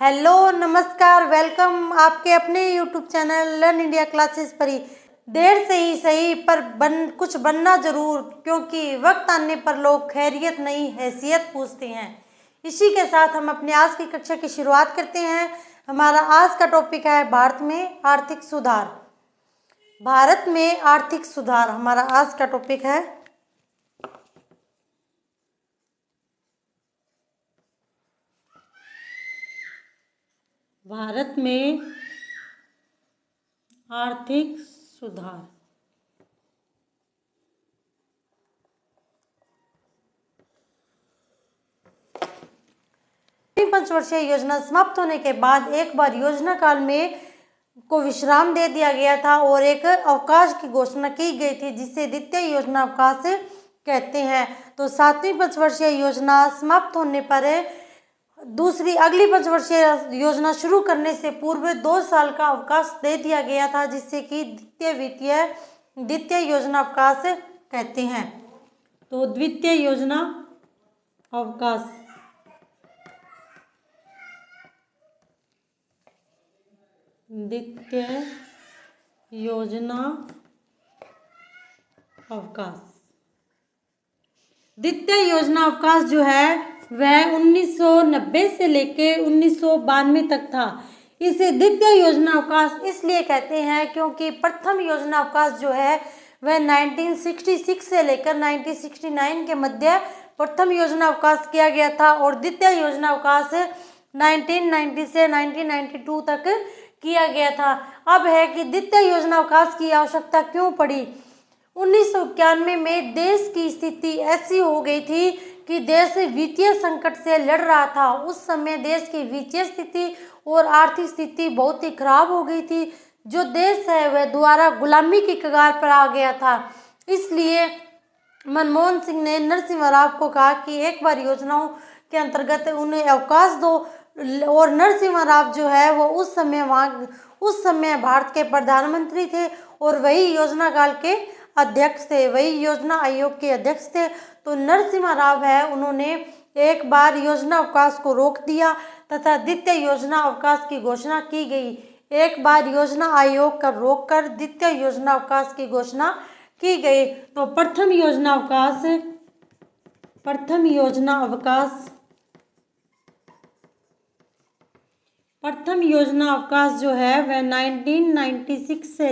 Hello नमस्कार, welcome आपके अपने YouTube channel learn India classes पर ही। देर से ही सही पर कुछ बनना जरूर, क्योंकि वक्त आने पर लोग खैरियत नहीं हैसियत पूछते हैं। इसी के साथ हम अपने आज की कक्षा की शुरुआत करते हैं। हमारा आज का टॉपिक है भारत में आर्थिक सुधार। भारत में आर्थिक सुधार हमारा आज का टॉपिक है। भारत में आर्थिक सुधार। पंचवर्षीय योजना समाप्त होने के बाद एक बार योजना काल में को विश्राम दे दिया गया था और एक अवकाश की घोषणा की गई थी, जिसे द्वितीय योजना अवकाश कहते हैं। तो 7वीं पंचवर्षीय योजना समाप्त होने पर दूसरी अगली पंचवर्षीय योजना शुरू करने से पूर्व 2 साल का अवकाश दे दिया गया था, जिससे कि द्वितीय योजना अवकाश कहते हैं। तो द्वितीय योजना अवकाश, द्वितीय योजना अवकाश, द्वितीय योजना अवकाश जो है वह 1990 से लेकर 1992 तक था। इसे द्वितीय योजना अवकाश इसलिए कहते हैं क्योंकि प्रथम योजना अवकाश जो है वह 1966 से लेकर 1969 के मध्य प्रथम योजना अवकाश किया गया था और द्वितीय योजना अवकाश 1990 से 1992 तक किया गया था। अब है कि द्वितीय योजना अवकाश की आवश्यकता क्यों पड़ी। 1991 में देश की स्थिति ऐसी हो गई थी कि देश वित्तीय संकट से लड़ रहा था। उस समय देश की वित्तीय स्थिति और आर्थिक स्थिति बहुत ही खराब हो गई थी। जो देश है वह दोबारा गुलामी की कगार पर आ गया था। इसलिए मनमोहन सिंह ने नरसिम्हा राव को कहा कि एक बार योजनाओं के अंतर्गत उन्हें अवकाश दो। और नरसिम्हा राव जो है वो उस समय भारत के प्रधानमंत्री थे और वही योजना काल के अध्यक्ष थे, वही योजना आयोग के अध्यक्ष थे। तो नरसिम्हा राव है, उन्होंने एक बार योजना अवकाश को रोक दिया तथा द्वितीय योजना अवकाश की घोषणा की गई। एक बार योजना आयोग का रोककर द्वितीय योजना अवकाश की घोषणा की गई। तो प्रथम योजना अवकाश जो है वह 1966 से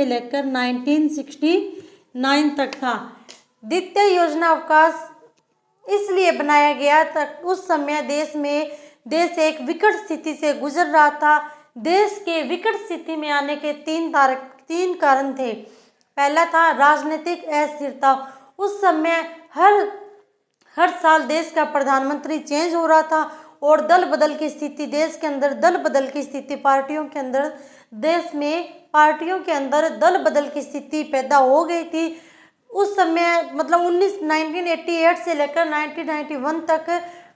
लेकर 1969 तक था। द्वितीय योजना अवकाश इसलिए बनाया गया था, उस समय देश एक विकट स्थिति से गुजर रहा था। देश के विकट स्थिति में आने के तीन कारण थे। पहला था राजनीतिक अस्थिरता। उस समय हर साल देश का प्रधानमंत्री चेंज हो रहा था और दल बदल की स्थिति पार्टियों के अंदर दल बदल की स्थिति पैदा हो गई थी। उस समय मतलब 1988 से लेकर 1991 तक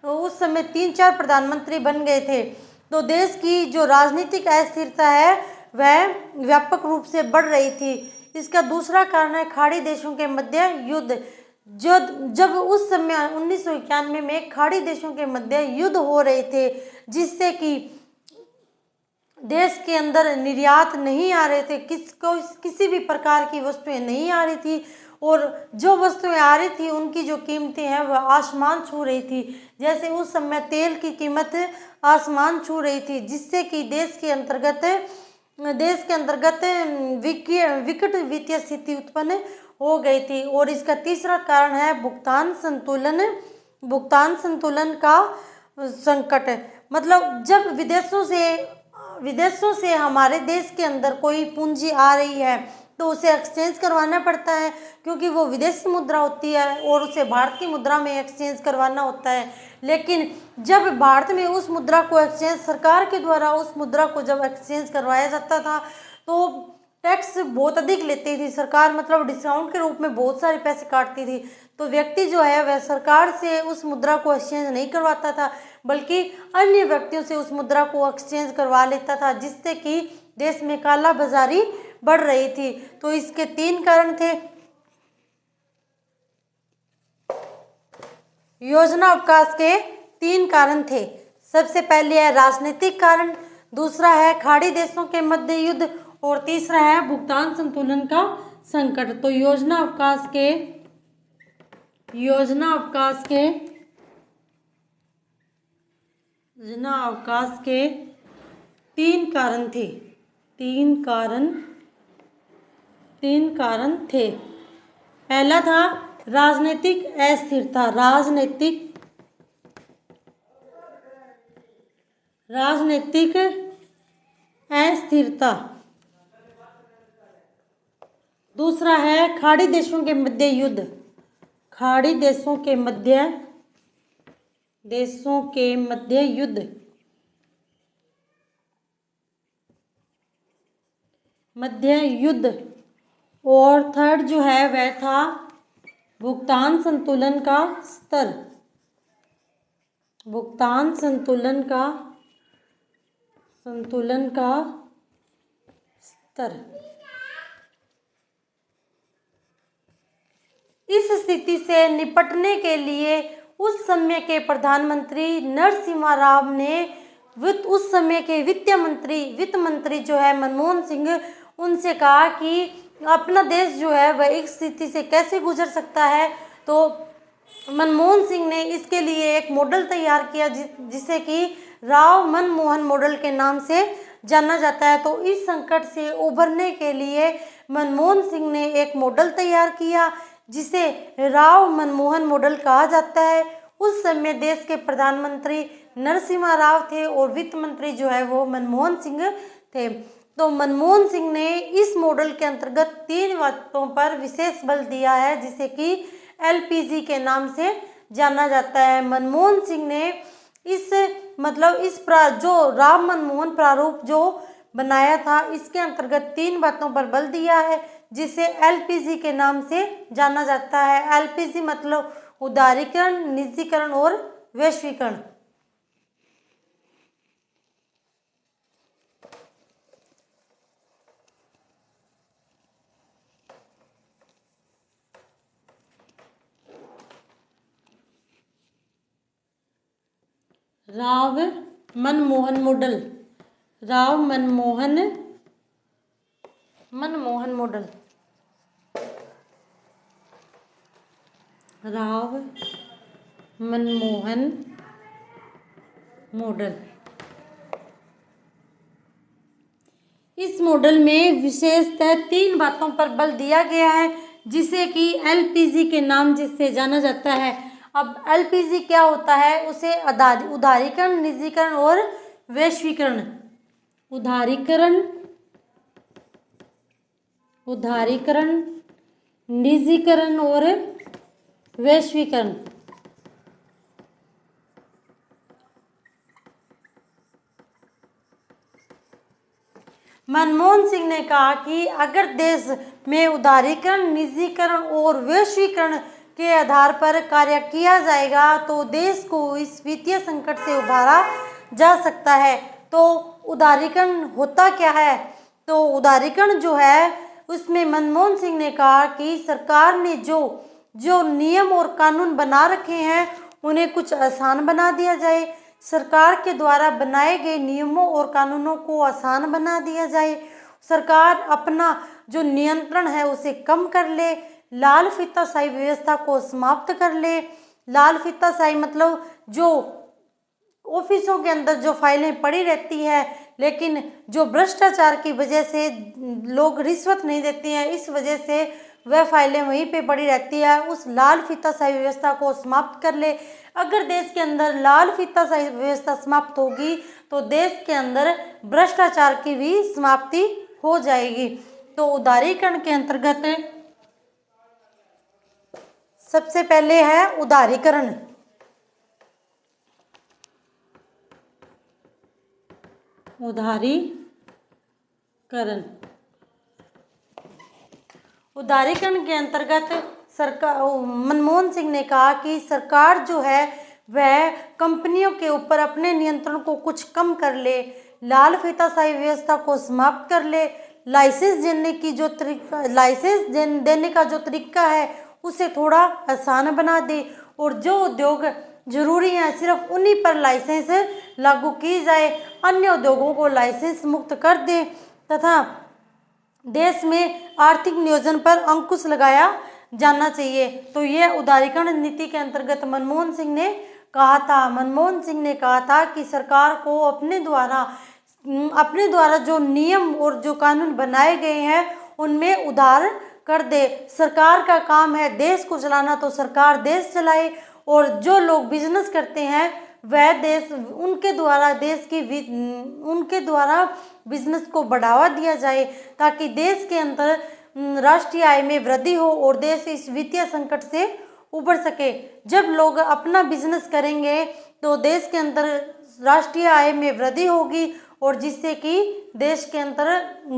उस समय 3-4 प्रधानमंत्री बन गए थे। तो देश की जो राजनीतिक अस्थिरता है वह व्यापक रूप से बढ़ रही थी। इसका दूसरा कारण है खाड़ी देशों के मध्य युद्ध। जब उस समय 1991 में खाड़ी देशों के मध्य युद्ध हो रहे थे, जिससे कि देश के अंदर निर्यात नहीं आ रहे थे, किसी भी प्रकार की वस्तुएं नहीं आ रही थी और जो वस्तुएं आ रही थी उनकी जो कीमतें हैं वह आसमान छू रही थी। जैसे उस समय तेल की कीमत आसमान छू रही थी, जिससे कि देश के अंतर्गत विकट वित्तीय स्थिति उत्पन्न हो गई थी। और इसका तीसरा कारण है भुगतान संतुलन का संकट। मतलब जब विदेशों से हमारे देश के अंदर कोई पूंजी आ रही है तो उसे एक्सचेंज करवाना पड़ता है, क्योंकि वो विदेशी मुद्रा होती है और उसे भारत की मुद्रा में एक्सचेंज करवाना होता है। लेकिन जब भारत में उस मुद्रा को सरकार के द्वारा उस मुद्रा को जब एक्सचेंज करवाया जाता था तो टैक्स बहुत अधिक लेती थी सरकार, मतलब डिस्काउंट के रूप में बहुत सारे पैसे काटती थी। तो व्यक्ति जो है वह सरकार से उस मुद्रा को एक्सचेंज नहीं करवाता था, बल्कि अन्य व्यक्तियों से उस मुद्रा को एक्सचेंज करवा लेता था, जिससे कि देश में काला बाजारी बढ़ रही थी। तो इसके 3 कारण थे। योजना अवकाश के तीन कारण थे। सबसे पहले है राजनीतिक कारण, दूसरा है खाड़ी देशों के मध्य युद्ध और तीसरा है भुगतान संतुलन का संकट। तो योजना अवकाश के तीन कारण थे। पहला था राजनीतिक अस्थिरता, दूसरा है खाड़ी देशों के मध्य युद्ध, और थर्ड जो है वह था भुगतान संतुलन का स्तर। इस स्थिति से निपटने के लिए उस समय के प्रधानमंत्री नरसिम्हा राव ने उस समय के वित्त मंत्री जो है मनमोहन सिंह, उनसे कहा कि अपना देश जो है वह इस स्थिति से कैसे गुजर सकता है। तो मनमोहन सिंह ने इसके लिए एक मॉडल तैयार किया जिसे कि राव मनमोहन मॉडल के नाम से जाना जाता है। तो इस संकट से उभरने के लिए मनमोहन सिंह ने एक मॉडल तैयार किया जिसे राव मनमोहन मॉडल कहा जाता है। उस समय देश के प्रधानमंत्री नरसिम्हा राव थे और वित्त मंत्री जो है वो मनमोहन सिंह थे। तो मनमोहन सिंह ने इस मॉडल के अंतर्गत तीन बातों पर विशेष बल दिया है जिसे कि एलपीजी के नाम से जाना जाता है। मनमोहन सिंह ने जो राम मनमोहन प्रारूप जो बनाया था इसके अंतर्गत तीन बातों पर बल दिया है जिसे एलपीजी के नाम से जाना जाता है। एलपीजी मतलब उदारीकरण, निजीकरण और वैश्वीकरण। Rao Manmohan model, Rao Manmohan model. इस मॉडल में विशेषतः तीन बातों पर बल दिया गया है जिसे कि एलपीजी के नाम जिससे जाना जाता है। अब एलपीजी क्या होता है, उसे उदारीकरण, निजीकरण और वैश्वीकरण। उदारीकरण, निजीकरण और वैश्वीकरण। मनमोहन सिंह ने कहा कि अगर देश में उदारीकरण, निजीकरण और वैश्वीकरण के आधार पर कार्य किया जाएगा तो देश को इस वित्तीय संकट से उबारा जा सकता है। तो उदारीकरण होता क्या है? तो उदारीकरण जो है उसमें मनमोहन सिंह ने कहा कि सरकार ने जो नियम और कानून बना रखे हैं उन्हें कुछ आसान बना दिया जाए। सरकार के द्वारा बनाए गए नियमों और कानूनों को आसान बना दिया जाए। सरकार अपना जो नियंत्रण है उसे कम कर ले, लाल फीताशाही व्यवस्था को समाप्त कर ले। लाल फीताशाही मतलब जो ऑफिसों के अंदर जो फाइलें पड़ी रहती है लेकिन जो भ्रष्टाचार की वजह से लोग रिश्वत नहीं देते हैं, इस वजह से वह फाइलें वहीं पे पड़ी रहती है। उस लाल फीताशाही व्यवस्था को समाप्त कर ले। अगर देश के अंदर लाल फीताशाही व्यवस्था समाप्त होगी तो देश के अंदर भ्रष्टाचार की भी समाप्ति हो जाएगी। तो उदारीकरण के अंतर्गत सबसे पहले है उदारीकरण। उदारीकरण के अंतर्गत सरकार, मनमोहन सिंह ने कहा कि सरकार जो है वह कंपनियों के ऊपर अपने नियंत्रण को कुछ कम कर ले, लाल फीताशाही व्यवस्था को समाप्त कर ले, लाइसेंस देने का जो तरीका है उसे थोड़ा आसान बना दे और जो उद्योग जरूरी है, सिर्फ उन्हीं पर लाइसेंस लागू की जाए, अन्य उद्योगों को लाइसेंस मुक्त कर दे तथा देश में आर्थिक नियोजन पर अंकुश लगाया जाना चाहिए। तो यह उदारीकरण नीति के अंतर्गत मनमोहन सिंह ने कहा था। मनमोहन सिंह ने कहा था कि सरकार को अपने द्वारा जो नियम और जो कानून बनाए गए हैं उनमें उधार कर दे। सरकार का काम है देश को चलाना, तो सरकार देश चलाए, और जो लोग बिजनेस करते हैं वह उनके द्वारा बिजनेस को बढ़ावा दिया जाए, ताकि देश के अंदर राष्ट्रीय आय में वृद्धि हो और देश इस वित्तीय संकट से उबर सके। जब लोग अपना बिजनेस करेंगे तो देश के अंदर राष्ट्रीय आय में वृद्धि होगी, और जिससे कि देश के अंदर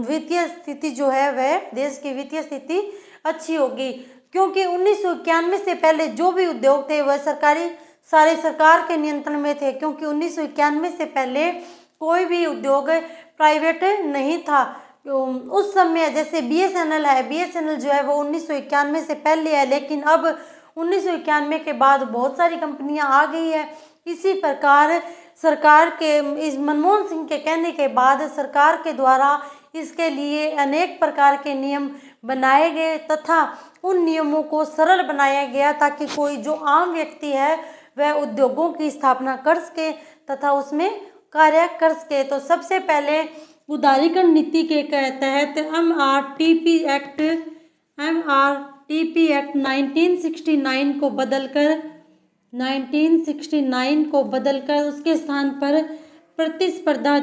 वित्तीय स्थिति जो है वह देश की वित्तीय स्थिति अच्छी होगी। क्योंकि 1991 से पहले जो भी उद्योग थे वह सारे सरकार के नियंत्रण में थे, क्योंकि 1991 से पहले कोई भी उद्योग प्राइवेट नहीं था। उस समय जैसे बीएसएनएल है, बीएसएनएल जो है वो 1991 से पहले है, लेकिन अब 1991 के बाद बहुत सारी कंपनियां आ गई है। इसी प्रकार सरकार के इस मनमोहन सिंह के कहने के बाद सरकार के द्वारा इसके लिए अनेक प्रकार के नियम बनाए गए तथा उन नियमों को सरल बनाया गया, ताकि कोई जो आम व्यक्ति है वह उद्योगों की स्थापना कर सके तथा उसमें कार्य कर सके। तो सबसे पहले उदारीकरण नीति के तहत एमआरटीपी एक्ट 1969 को बदलकर उसके स्थान पर प्रतिस्पर्धा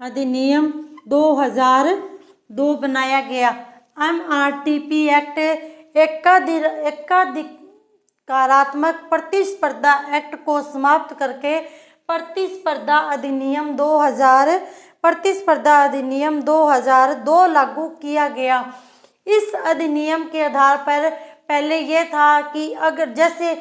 अधिनियम 2002 बनाया गया। एमआरटीपी एक्ट एकाधिकारात्मक प्रतिस्पर्धा एक्ट को समाप्त करके प्रतिस्पर्धा अधिनियम 2002 लागू किया गया। इस अधिनियम के आधार पर पहले यह था कि अगर जैसे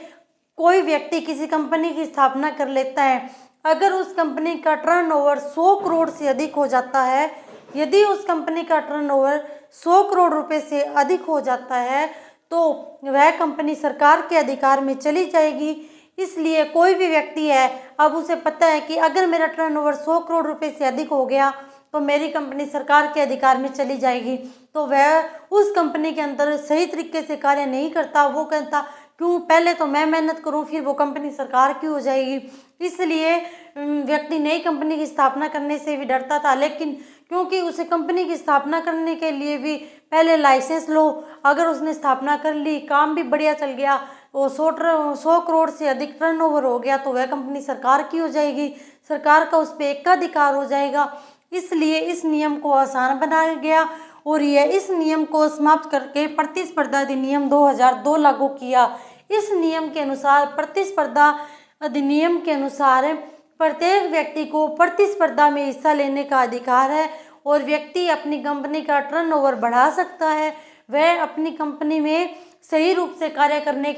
कोई व्यक्ति किसी कंपनी की स्थापना कर लेता है, अगर उस कंपनी का टर्नओवर 100 करोड़ से अधिक हो जाता है, यदि उस कंपनी का टर्नओवर 100 करोड़ रुपए से अधिक हो जाता है तो वह कंपनी सरकार के अधिकार में चली जाएगी। इसलिए कोई भी व्यक्ति है, अब उसे पता है कि अगर मेरा टर्नओवर 100 करोड़ रुपए से अधिक हो गया तो मेरी कंपनी सरकार के अधिकार में चली जाएगी, तो वह उस कंपनी के अंदर सही तरीके से कार्य नहीं करता। वो कहता क्यों, पहले तो मैं मेहनत करूं फिर वो कंपनी सरकार की हो जाएगी। इसलिए व्यक्ति नई कंपनी की स्थापना करने से भी डरता था, लेकिन क्योंकि उसे कंपनी की स्थापना करने के लिए भी पहले लाइसेंस लो, अगर उसने स्थापना कर ली, काम भी बढ़िया चल गया, वो 100 करोड़ से अधिक टर्नओवर हो गया तो वह कंपनी सरकार की हो जाएगी, सरकार का उस पर एकाधिकार हो जाएगा। इसलिए इस नियम को आसान बनाया गया और यह इस नियम को समाप्त करके प्रतिस्पर्धा अधिनियम 2002 लागू किया। इस नियम के अनुसार प्रतिस्पर्धा अधिनियम के अनुसार प्रत्येक व्यक्ति को प्रतिस्पर्धा में हिस्सा लेने का अधिकार है और व्यक्ति अपनी कंपनी का टर्नओवर बढ़ा सकता है। वह अपनी कंपनी में सही रूप से कार्य करने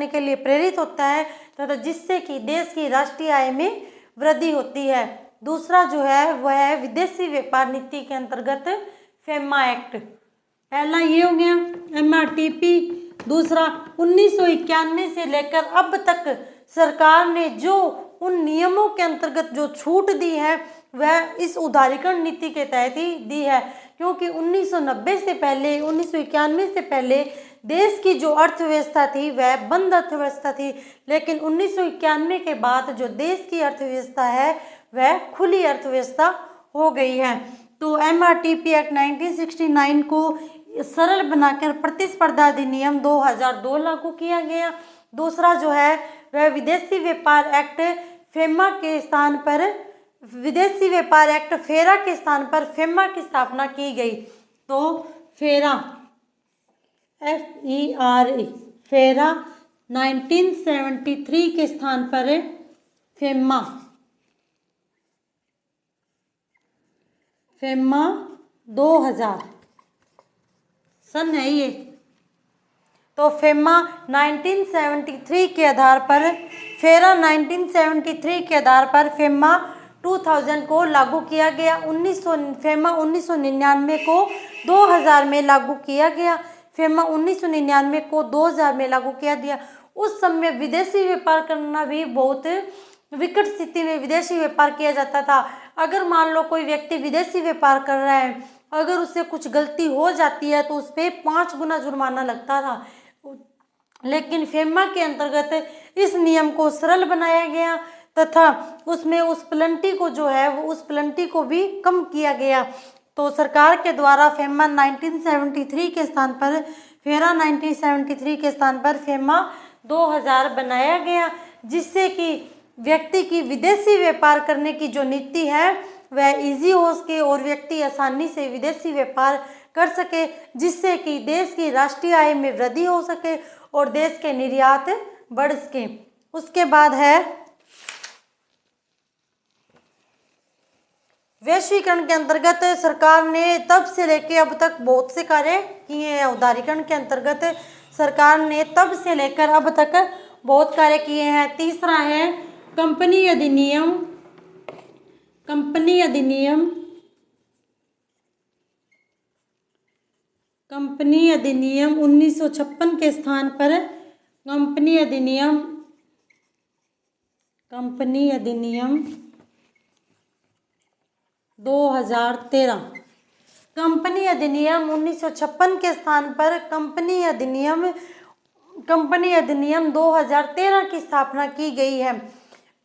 के लिए प्रेरित होता है तथा जिससे कि देश की राष्ट्रीय आय में वृद्धि होती है। दूसरा जो है वह है विदेशी व्यापार नीति के अंतर्गत फेमा एक्ट। पहला ये हो गया एमआरटीपी। दूसरा 1991 से लेकर अब तक सरकार ने जो उन नियमों के अंतर्गत जो छूट दी है वह इस उदारीकरण नीति के तहत ही दी है, क्योंकि 1991 से पहले देश की जो अर्थव्यवस्था थी वह बंद अर्थव्यवस्था थी, लेकिन 1991 के बाद जो देश की अर्थव्यवस्था है वह खुली अर्थव्यवस्था हो गई है। तो एमआरटीपी एक्ट 1969 को सरल बनाकर प्रतिस्पर्धा अधिनियम 2002 लागू किया गया। दूसरा जो है वह विदेशी व्यापार एक्ट फेमा के स्थान पर फेरा के स्थान पर फेमा की स्थापना की गई। तो फेरा फेरा 1973 के स्थान पर फेमा 2000 सन है ये। तो फेमा 1973 के आधार पर फेमा 2000 को लागू किया गया। फेमा 1999 को 2000 में लागू किया गया। फेमा 1999 को 2000 में लागू किया गया। उस समय विदेशी व्यापार करना भी बहुत विकट स्थिति में विदेशी व्यापार किया जाता था। अगर मान लो कोई व्यक्ति विदेशी व्यापार कर रहा है, अगर उससे कुछ गलती हो जाती है तो उस पर 5 गुना जुर्माना लगता था। लेकिन फेमा के अंतर्गत इस नियम को सरल बनाया गया तथा उसमें उस पेनल्टी को जो है वो उस पेनल्टी को भी कम किया गया। तो सरकार के द्वारा फेमा 1973 के स्थान पर फेरा 1973 के स्थान पर फेमा 2000 बनाया गया, जिससे कि व्यक्ति की विदेशी व्यापार करने की जो नीति है वह इजी हो सके और व्यक्ति आसानी से विदेशी व्यापार कर सके, जिससे कि देश की राष्ट्रीय आय में वृद्धि हो सके और देश के निर्यात बढ़ सके। उसके बाद है वैश्वीकरण के अंतर्गत सरकार ने तब से लेकर अब तक बहुत से कार्य किए हैं। उदारीकरण के अंतर्गत सरकार ने तब से लेकर अब तक बहुत कार्य किए हैं। तीसरा है कंपनी अधिनियम। कंपनी अधिनियम 1956 के स्थान पर कंपनी अधिनियम 2013। कंपनी अधिनियम 1956 के स्थान पर कंपनी अधिनियम 2013 की स्थापना की गई है।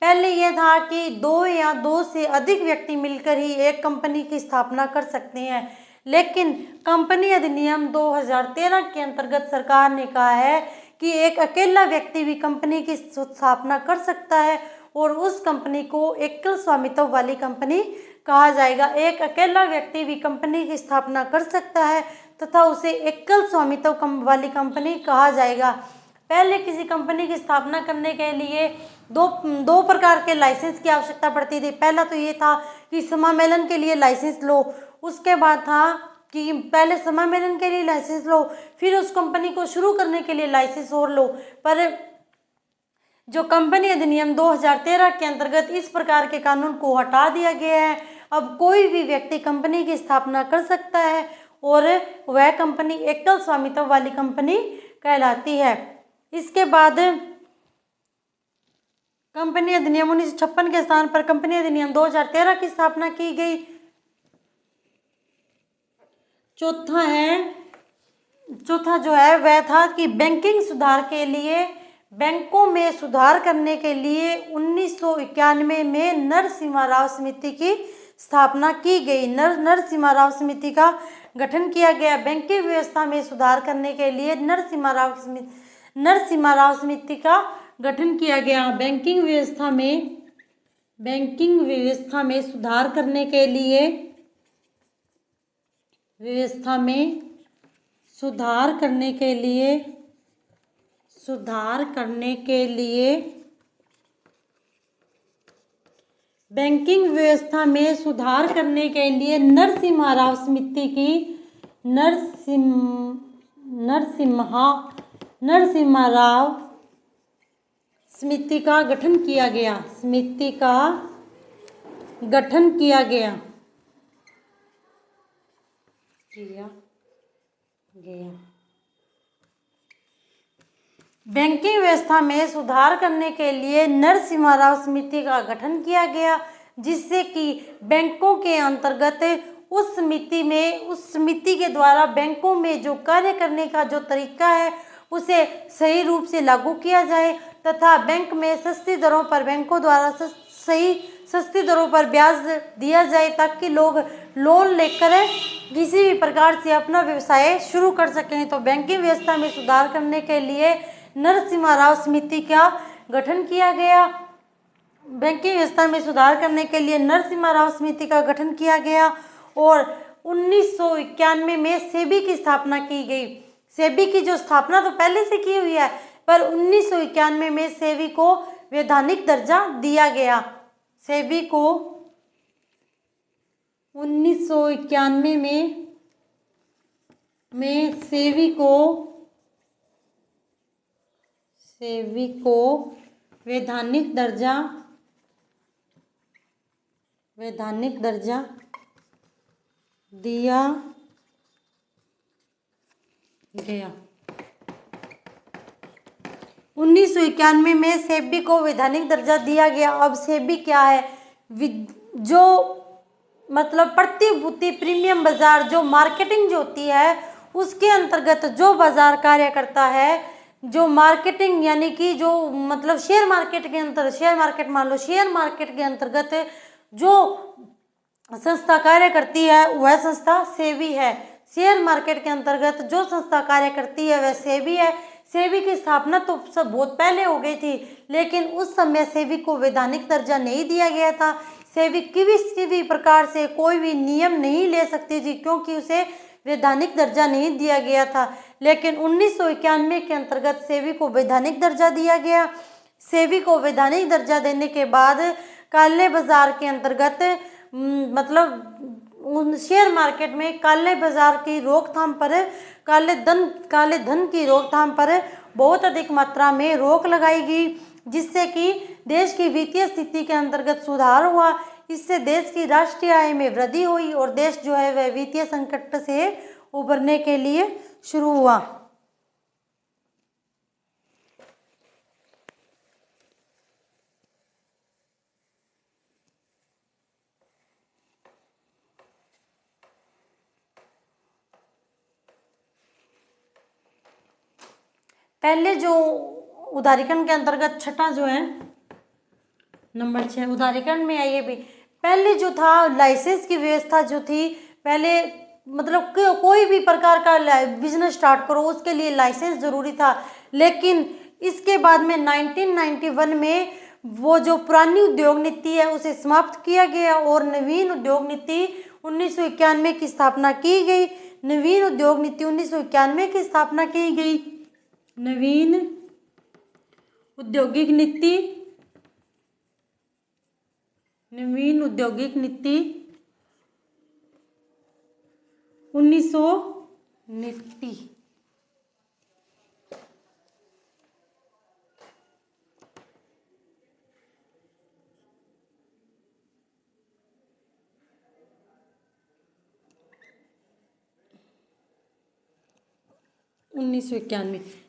पहले यह था कि 2 या 2 से अधिक व्यक्ति मिलकर ही एक कंपनी की स्थापना कर सकते हैं, लेकिन कंपनी अधिनियम 2013 के अंतर्गत सरकार ने कहा है कि एक अकेला व्यक्ति भी कंपनी की स्थापना कर सकता है और उस कंपनी को एकल स्वामित्व वाली कंपनी कहा जाएगा। एक अकेला व्यक्ति भी कंपनी की स्थापना कर सकता है तथा उसे एकल स्वामित्व वाली कंपनी कहा जाएगा। पहले किसी कंपनी की स्थापना करने के लिए दो प्रकार के लाइसेंस की आवश्यकता पड़ती थी। पहला तो ये था कि समामेलन के लिए लाइसेंस लो, उसके बाद था कि पहले समामेलन के लिए लाइसेंस लो, फिर उस कंपनी को शुरू करने के लिए लाइसेंस और लो। पर जो कंपनी अधिनियम 2013 के अंतर्गत इस प्रकार के कानून को हटा दिया गया है। अब कोई भी व्यक्ति कंपनी की स्थापना कर सकता है और वह कंपनी एकल स्वामित्व वाली कंपनी कहलाती है। इसके बाद कंपनी अधिनियम 1956 के स्थान पर कंपनी अधिनियम 2013 की स्थापना की गई। चौथा जो है वह था कि बैंकों में सुधार करने के लिए 1991 में नरसिम्हा राव समिति की स्थापना की गई। नरसिम्हा राव समिति का गठन किया गया। बैंकिंग व्यवस्था में सुधार करने के लिए नरसिम्हा राव समिति का गठन किया गया। बैंकिंग व्यवस्था में सुधार करने के लिए बैंकिंग व्यवस्था में सुधार करने के लिए नरसिम्हा राव समिति का गठन किया गया। बैंकिंग व्यवस्था में सुधार करने के लिए नरसिम्हा राव समिति का गठन किया गया, जिससे कि बैंकों के अंतर्गत उस समिति के द्वारा बैंकों में जो कार्य करने का जो तरीका है उसे सही रूप से लागू किया जाए तथा बैंक में सस्ती दरों पर बैंकों द्वारा सस्ती दरों पर ब्याज दिया जाए, ताकि लोग लोन लेकर किसी भी प्रकार से अपना व्यवसाय शुरू कर सकें। तो बैंकिंग व्यवस्था में सुधार करने के लिए नरसिम्हा राव समिति का गठन किया गया। बैंकिंग व्यवस्था में सुधार करने के लिए नरसिम्हा राव समिति का गठन किया गया और 1991 में सेबी की स्थापना की गई। सेबी की जो स्थापना तो पहले से की हुई है, पर 1991 में सेबी को वैधानिक दर्जा दिया गया। सेबी को 1991 में सेबी को वैधानिक दर्जा वैधानिक दर्जा दिया गया। 1991 में सेबी को वैधानिक दर्जा दिया गया। अब सेबी क्या है? जो मतलब प्रतिभूति प्रीमियम बाजार, जो मार्केटिंग जो होती है उसके अंतर्गत जो बाजार कार्य करता है, जो मार्केटिंग यानी कि जो मतलब शेयर मार्केट के अंतर्गत, शेयर मार्केट मान लो, शेयर मार्केट के अंतर्गत जो संस्था कार्य करती है वह संस्था सेबी है। शेयर मार्केट के अंतर्गत जो संस्था कार्य करती है वह सेबी है। सेबी की स्थापना तो सब बहुत पहले हो गई थी, लेकिन उस समय सेबी को वैधानिक दर्जा नहीं दिया गया था। सेबी किसी भी प्रकार से कोई भी नियम नहीं ले सकती थी क्योंकि उसे वैधानिक दर्जा नहीं दिया गया था। लेकिन 1991 के अंतर्गत सेबी को वैधानिक दर्जा दिया गया। सेबी को वैधानिक दर्जा देने के बाद काले बाजार के अंतर्गत मतलब शेयर मार्केट में काले बाजार की रोकथाम पर, काले धन की रोकथाम पर बहुत अधिक मात्रा में रोक लगाई गई, जिससे कि देश की वित्तीय स्थिति के अंतर्गत सुधार हुआ। इससे देश की राष्ट्रीय आय में वृद्धि हुई और देश जो है वह वित्तीय संकट से उबरने के लिए शुरू हुआ। पहले जो उदारीकरण के अंतर्गत छठा जो है नंबर 6 उदारीकरण में आइए भी। पहले जो था लाइसेंस की व्यवस्था जो थी, पहले मतलब कोई भी प्रकार का बिजनेस स्टार्ट करो उसके लिए लाइसेंस जरूरी था। लेकिन इसके बाद में 1991 में वो जो पुरानी उद्योग नीति है उसे समाप्त किया गया और नवीन उद्योग नीति 1991 की स्थापना की गई। नवीन उद्योग नीति 1991 की स्थापना की गई। नवीन औद्योगिक नीति, नवीन औद्योगिक नीति 1990।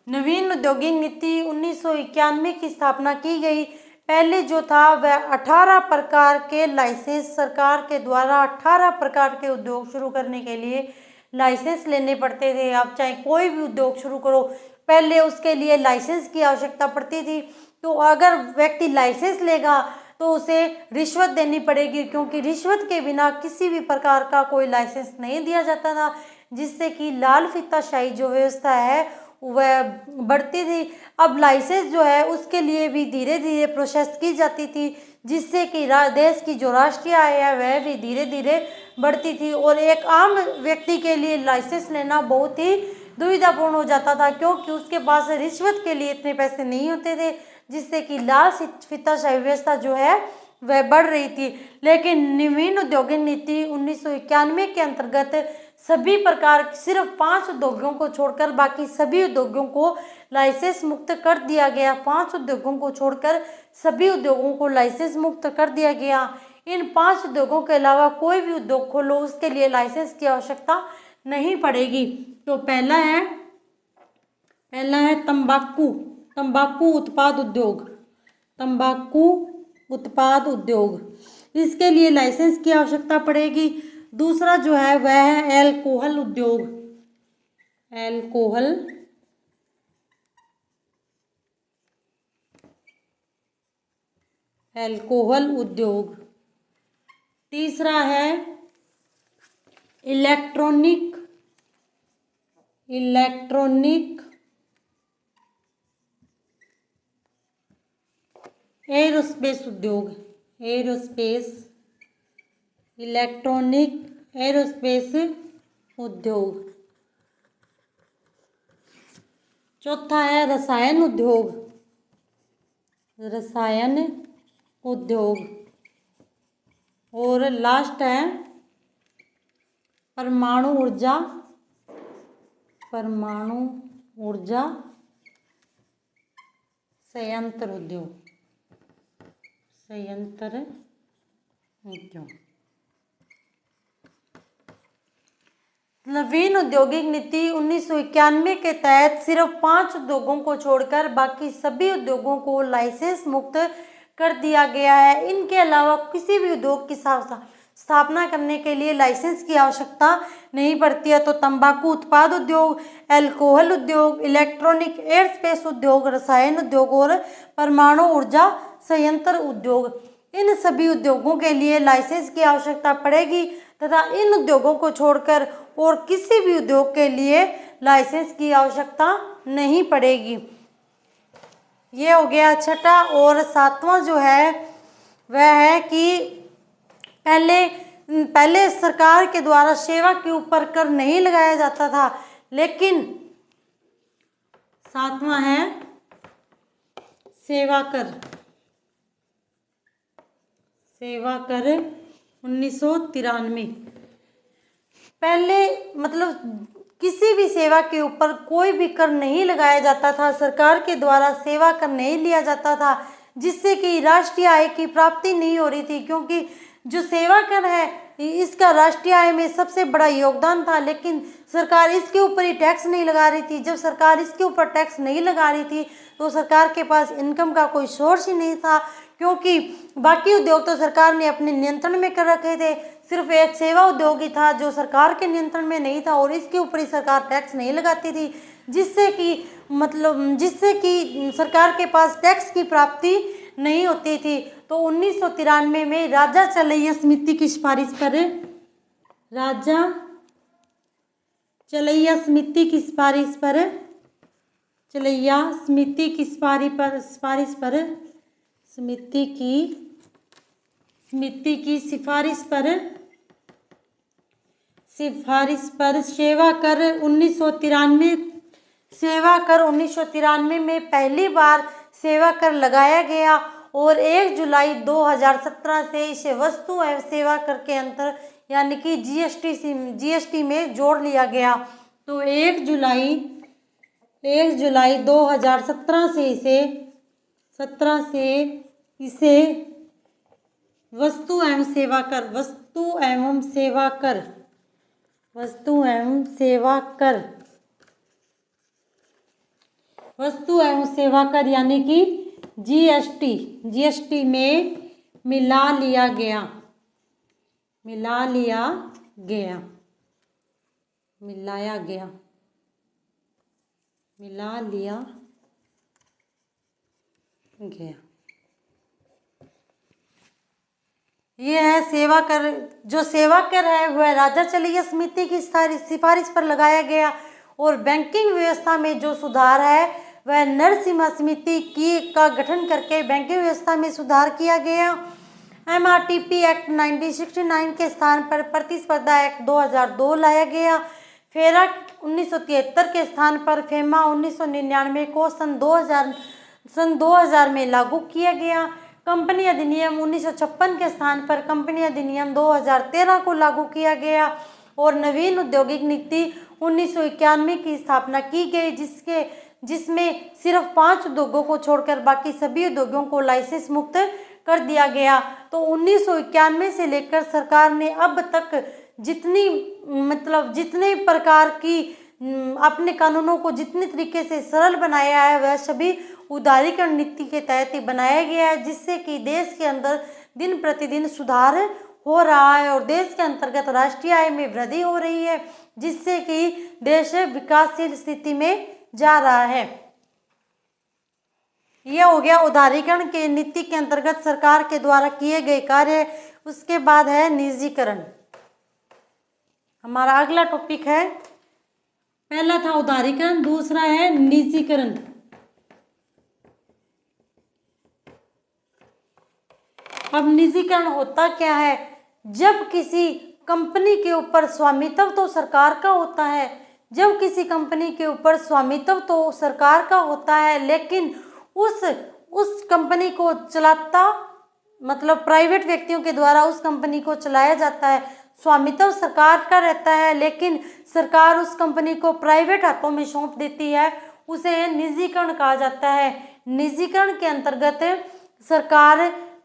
नवीन औद्योगिक नीति 1991 की स्थापना की गई। पहले जो था वह 18 प्रकार के लाइसेंस, सरकार के द्वारा 18 प्रकार के उद्योग शुरू करने के लिए लाइसेंस लेने पड़ते थे। आप चाहे कोई भी उद्योग शुरू करो पहले उसके लिए लाइसेंस की आवश्यकता पड़ती थी। तो अगर व्यक्ति लाइसेंस लेगा तो उसे रिश्वत देनी पड़ेगी, क्योंकि रिश्वत के बिना किसी भी प्रकार का कोई लाइसेंस नहीं दिया जाता था, जिससे कि लाल फीताशाही जो व्यवस्था है वह बढ़ती थी। अब लाइसेंस जो है उसके लिए भी धीरे धीरे प्रोसेस की जाती थी, जिससे कि देश की जो राष्ट्रीय आय है वह भी धीरे धीरे बढ़ती थी और एक आम व्यक्ति के लिए लाइसेंस लेना बहुत ही दुविधापूर्ण हो जाता था, क्योंकि उसके पास रिश्वत के लिए इतने पैसे नहीं होते थे, जिससे कि लाल फीताशाही व्यवस्था जो है वह बढ़ रही थी। लेकिन नवीन औद्योगिक नीति 1991 के अंतर्गत सभी प्रकार सिर्फ 5 उद्योगों को छोड़कर बाकी सभी उद्योगों को लाइसेंस मुक्त कर दिया गया। 5 उद्योगों को छोड़कर सभी उद्योगों को लाइसेंस मुक्त कर दिया गया। इन 5 उद्योगों के अलावा कोई भी उद्योग खोलो उसके लिए लाइसेंस की आवश्यकता नहीं पड़ेगी। तो पहला है तंबाकू उत्पाद उद्योग। तंबाकू उत्पाद उद्योग, इसके लिए लाइसेंस की आवश्यकता पड़ेगी। दूसरा जो है वह है एल्कोहल उद्योग। एल्कोहल उद्योग। तीसरा है इलेक्ट्रॉनिक एरोस्पेस उद्योग। इलेक्ट्रॉनिक एरोस्पेस उद्योग। चौथा है रसायन उद्योग। और लास्ट है परमाणु ऊर्जा संयंत्र उद्योग। नवीन औद्योगिक नीति 1991 के तहत सिर्फ 5 उद्योगों को छोड़कर बाकी सभी उद्योगों को लाइसेंस मुक्त कर दिया गया है। इनके अलावा किसी भी उद्योग की स्थापना करने के लिए लाइसेंस की आवश्यकता नहीं पड़ती है। तो तंबाकू उत्पाद उद्योग, अल्कोहल उद्योग, इलेक्ट्रॉनिक एयरस्पेस उद्योग, रसायन उद्योग और परमाणु ऊर्जा संयंत्र उद्योग, इन सभी उद्योगों के लिए लाइसेंस की आवश्यकता पड़ेगी तथा इन उद्योगों को छोड़कर और किसी भी उद्योग के लिए लाइसेंस की आवश्यकता नहीं पड़ेगी। ये हो गया छठा। और सातवां जो है वह है कि पहले सरकार के द्वारा सेवा के ऊपर कर नहीं लगाया जाता था, लेकिन सातवां है सेवा कर। सेवा कर 1993। पहले मतलब किसी भी सेवा के ऊपर कोई भी कर नहीं लगाया जाता था, सरकार के द्वारा सेवा कर नहीं लिया जाता था, जिससे कि राष्ट्रीय आय की प्राप्ति नहीं हो रही थी, क्योंकि जो सेवा कर है इसका राष्ट्रीय आय में सबसे बड़ा योगदान था, लेकिन सरकार इसके ऊपर ही टैक्स नहीं लगा रही थी। जब सरकार इसके ऊपर टैक्स नहीं लगा रही थी तो सरकार के पास इनकम का कोई सोर्स ही नहीं था, क्योंकि बाकी उद्योग तो सरकार ने अपने नियंत्रण में कर रखे थे, सिर्फ एक सेवा उद्योग ही था जो सरकार के नियंत्रण में नहीं था और इसके ऊपर ही सरकार टैक्स नहीं लगाती थी, जिससे कि सरकार के पास टैक्स की प्राप्ति नहीं होती थी। तो 1993 में राजा चलैया समिति की सिफारिश पर सेवा कर 1993 में पहली बार सेवा कर लगाया गया और 1 जुलाई 2017 से इसे वस्तु एवं सेवा कर के अंतर यानी कि जीएसटी में जोड़ लिया गया। तो 1 जुलाई 2017 से इसे वस्तु एवं सेवा कर यानी कि जीएसटी में मिलाया गया। ये है सेवा कर। जो सेवा कर है वह राजा चलैया समिति की सिफारिश पर लगाया गया और बैंकिंग व्यवस्था में जो सुधार है वह नरसिम्हा समिति का गठन करके बैंकिंग व्यवस्था में सुधार किया गया। MRTP एक्ट 1969 के स्थान पर प्रतिस्पर्धा एक्ट 2002 लाया गया। फेरा 1973 के स्थान पर फेमा 1999 को सन 2000 में लागू किया गया। कंपनी अधिनियम 1956 के स्थान पर कंपनी अधिनियम 2013 को लागू किया गया और नवीन औद्योगिक नीति 1991 की स्थापना की गई, जिसमें सिर्फ 5 उद्योगों को छोड़कर बाकी सभी उद्योगों को लाइसेंस मुक्त कर दिया गया। तो 1991 से लेकर सरकार ने अब तक जितने प्रकार की अपने कानूनों को जितने तरीके से सरल बनाया है वह सभी उदारीकरण नीति के तहत ही बनाया गया है, जिससे कि देश के अंदर दिन प्रतिदिन सुधार हो रहा है और देश के अंतर्गत राष्ट्रीय आय में वृद्धि हो रही है, जिससे कि देश विकासशील स्थिति में जा रहा है। यह हो गया उदारीकरण के नीति के अंतर्गत सरकार के द्वारा किए गए कार्य। उसके बाद है निजीकरण। हमारा अगला टॉपिक है, पहला था उदारीकरण, दूसरा है निजीकरण। अब निजीकरण होता क्या है? जब किसी कंपनी के ऊपर स्वामित्व तो सरकार का होता है, लेकिन उस कंपनी को चलाता मतलब प्राइवेट व्यक्तियों के द्वारा उस कंपनी को चलाया जाता है। स्वामित्व सरकार का रहता है, लेकिन सरकार उस कंपनी को प्राइवेट हाथों में सौंप देती है, उसे निजीकरण कहा जाता है। निजीकरण के अंतर्गत सरकार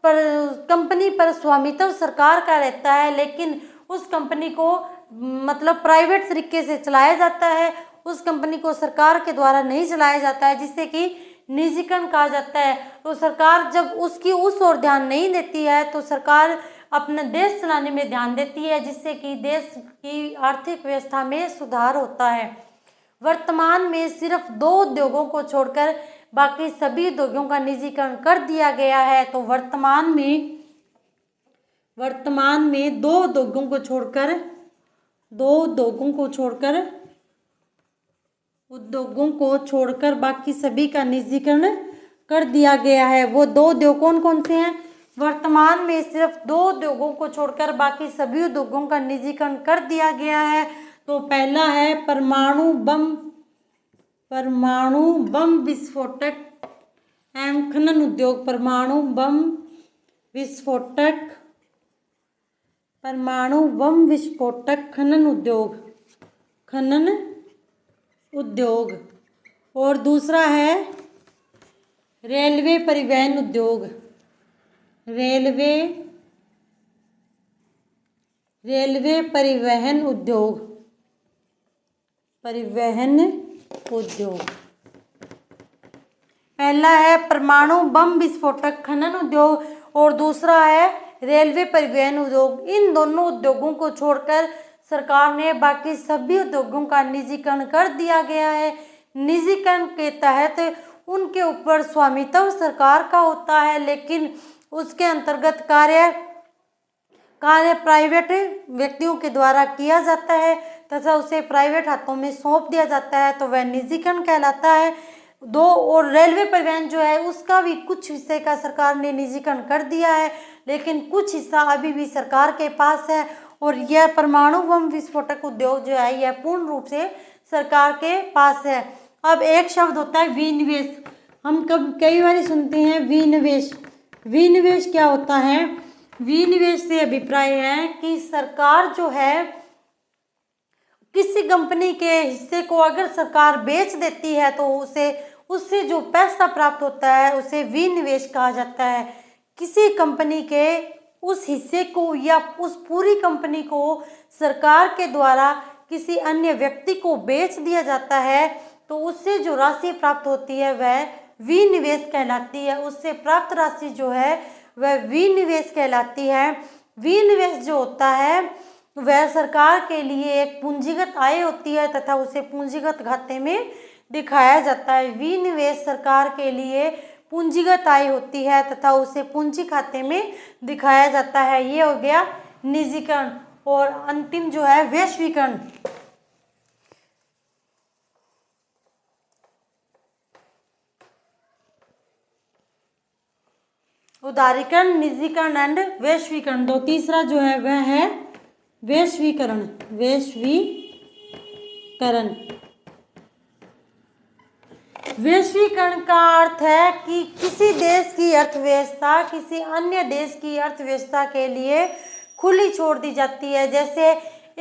पर कंपनी पर स्वामित्व सरकार का रहता है, लेकिन उस कंपनी को मतलब प्राइवेट तरीके से चलाया जाता है, उस कंपनी को सरकार के द्वारा नहीं चलाया जाता है, जिससे कि निजीकरण कहा जाता है। तो सरकार जब उसकी उस ओर ध्यान नहीं देती है तो सरकार अपना देश चलाने में ध्यान देती है, जिससे कि देश की आर्थिक व्यवस्था में सुधार होता है। वर्तमान में सिर्फ 2 उद्योगों को छोड़कर बाकी सभी उद्योगों का निजीकरण कर दिया गया है। तो वर्तमान में 2 उद्योगों को छोड़कर बाकी सभी का निजीकरण कर दिया गया है। वो 2 उद्योग कौन कौन से हैं? वर्तमान में सिर्फ 2 उद्योगों को छोड़कर बाकी सभी उद्योगों का निजीकरण कर दिया गया है। तो पहला है परमाणु बम विस्फोटक एवं खनन उद्योग। परमाणु बम विस्फोटक खनन उद्योग। और दूसरा है रेलवे परिवहन उद्योग। पहला है परमाणु बम विस्फोटक खनन उद्योग और दूसरा है रेलवे परिवहन उद्योग। इन दोनों उद्योगों को छोड़कर सरकार ने बाकी सभी उद्योगों का निजीकरण कर दिया गया है। निजीकरण के तहत उनके ऊपर स्वामित्व सरकार का होता है, लेकिन उसके अंतर्गत कार्य प्राइवेट व्यक्तियों के द्वारा किया जाता है तथा उसे प्राइवेट हाथों में सौंप दिया जाता है, तो वह निजीकरण कहलाता है। और रेलवे परिवहन जो है उसका भी कुछ हिस्से का सरकार ने निजीकरण कर दिया है, लेकिन कुछ हिस्सा अभी भी सरकार के पास है। और यह परमाणु बम विस्फोटक उद्योग जो है यह पूर्ण रूप से सरकार के पास है। अब एक शब्द होता है विनिवेश। हम कई बार सुनते हैं विनिवेश। विनिवेश क्या होता है? विनिवेश से अभिप्राय है कि सरकार जो है किसी कंपनी के हिस्से को अगर सरकार बेच देती है तो उससे जो पैसा प्राप्त होता है उसे विनिवेश कहा जाता है। किसी कंपनी के उस हिस्से को या उस पूरी कंपनी को सरकार के द्वारा किसी अन्य व्यक्ति को बेच दिया जाता है तो उससे जो राशि प्राप्त होती है वह विनिवेश कहलाती है। उससे प्राप्त राशि जो है वह विनिवेश कहलाती है। विनिवेश जो होता है वह सरकार के लिए एक पूंजीगत आय होती है तथा उसे पूंजीगत खाते में दिखाया जाता है। विनिवेश सरकार के लिए पूंजीगत आय होती है तथा उसे पूंजी खाते में दिखाया जाता है। ये हो गया निजीकरण। और अंतिम जो है वैश्वीकरण। उदारीकरण, निजीकरण एंड वैश्वीकरण। तो तीसरा जो है वह है वैश्वीकरण। वैश्वीकरण का अर्थ है कि किसी देश की अर्थव्यवस्था किसी अन्य देश की अर्थव्यवस्था के लिए खुली छोड़ दी जाती है। जैसे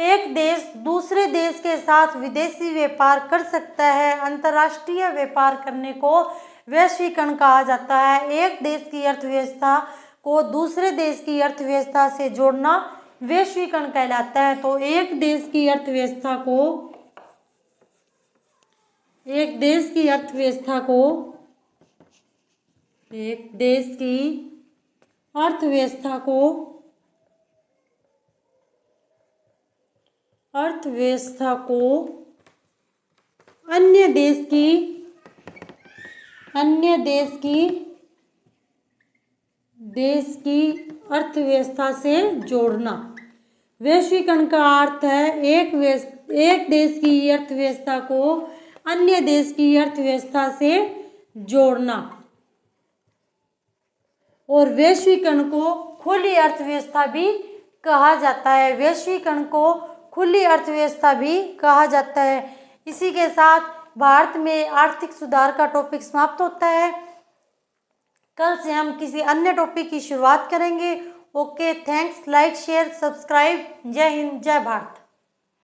एक देश दूसरे देश के साथ विदेशी व्यापार कर सकता है। अंतर्राष्ट्रीय व्यापार करने को वैश्वीकरण कहा जाता है। एक देश की अर्थव्यवस्था को दूसरे देश की अर्थव्यवस्था से जोड़ना वैश्वीकरण कहलाता है। तो एक देश की अर्थव्यवस्था को अन्य देश की अर्थव्यवस्था से जोड़ना। वैश्वीकरण का अर्थ है एक देश की अर्थव्यवस्था को अन्य देश की अर्थव्यवस्था से जोड़ना। और वैश्वीकरण को खुली अर्थव्यवस्था भी कहा जाता है। वैश्वीकरण को खुली अर्थव्यवस्था भी कहा जाता है। इसी के साथ भारत में आर्थिक सुधार का टॉपिक समाप्त होता है। कल से हम किसी अन्य टॉपिक की शुरुआत करेंगे। Okay, thanks, like, share, subscribe. जय हिंद, जय भारत।